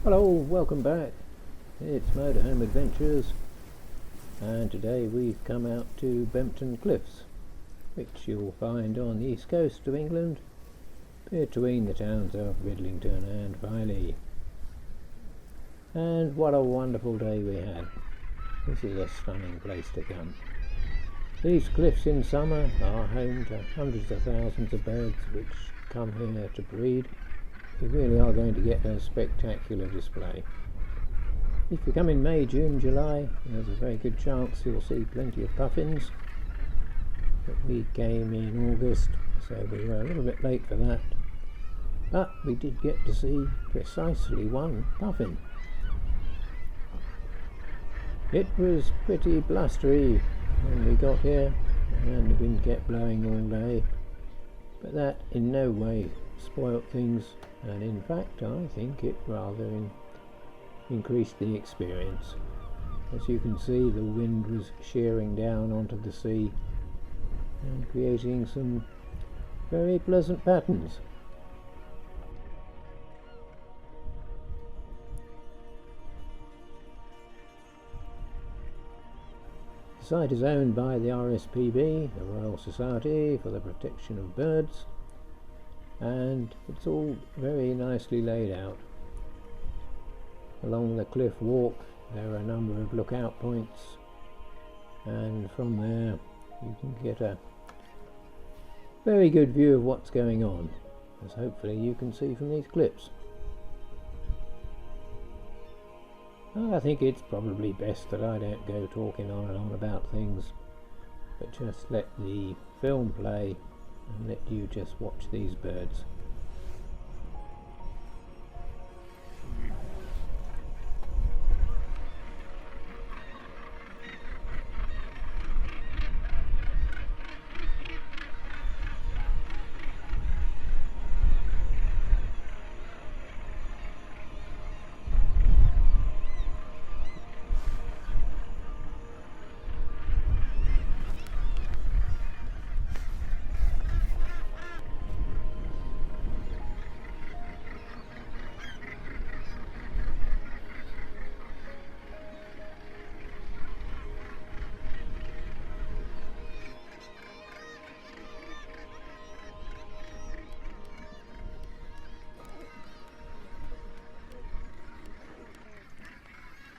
Hello, welcome back. It's Motorhome Adventures, and today we've come out to Bempton Cliffs, which you'll find on the east coast of England, between the towns of Ridlington and Filey. And what a wonderful day we had. This is a stunning place to come. These cliffs in summer are home to hundreds of thousands of birds which come here to breed. You really are going to get a spectacular display. If you come in May, June, July, there's a very good chance you'll see plenty of puffins. But we came in August, so we were a little bit late for that. But we did get to see precisely one puffin. It was pretty blustery when we got here, and the wind kept blowing all day. But that in no way spoilt things, and in fact I think it rather increased the experience. As you can see, the wind was shearing down onto the sea and creating some very pleasant patterns. The site is owned by the RSPB, the Royal Society for the Protection of Birds, and it's all very nicely laid out. Along the cliff walk there are a number of lookout points, and from there you can get a very good view of what's going on, as hopefully you can see from these clips. I think it's probably best that I don't go talking on and on about things, but just let the film play and let you just watch these birds.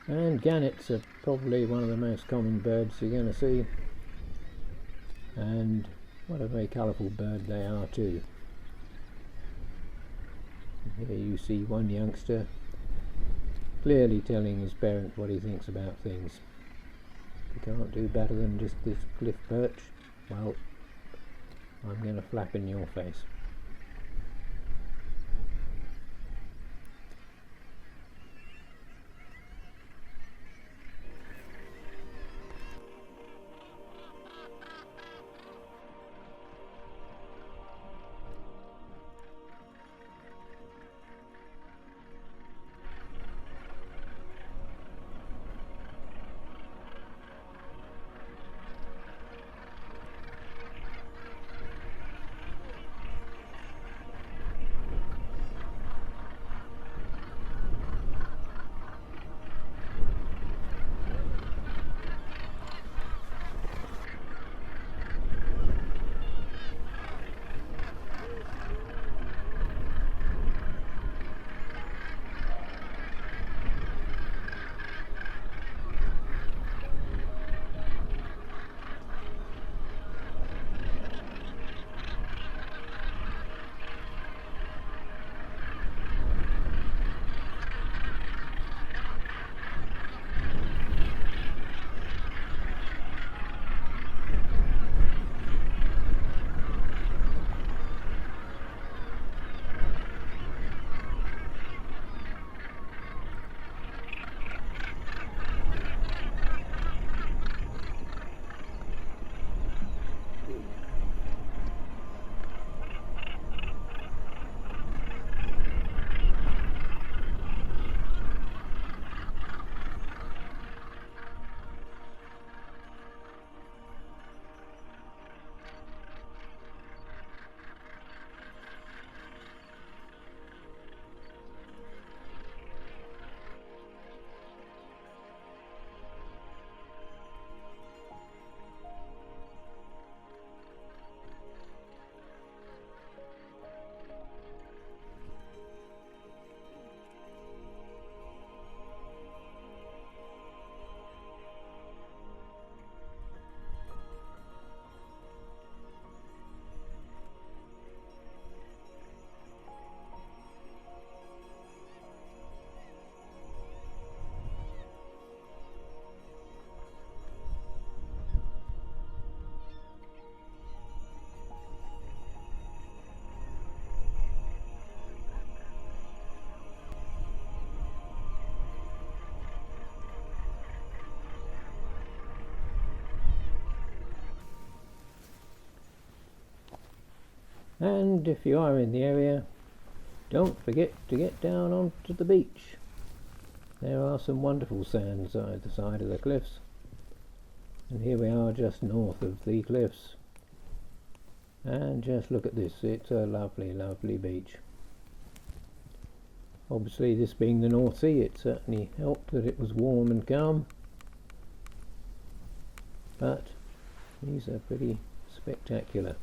And gannets are probably one of the most common birds you're going to see, and what a very colourful bird they are too. Here you see one youngster clearly telling his parent what he thinks about things. If you can't do better than just this cliff perch, well, I'm going to flap in your face. And if you are in the area, don't forget to get down onto the beach. There are some wonderful sands either side of the cliffs, and here we are just north of the cliffs. And just look at this, it's a lovely, lovely beach. Obviously, this being the North Sea, it certainly helped that it was warm and calm, but these are pretty spectacular.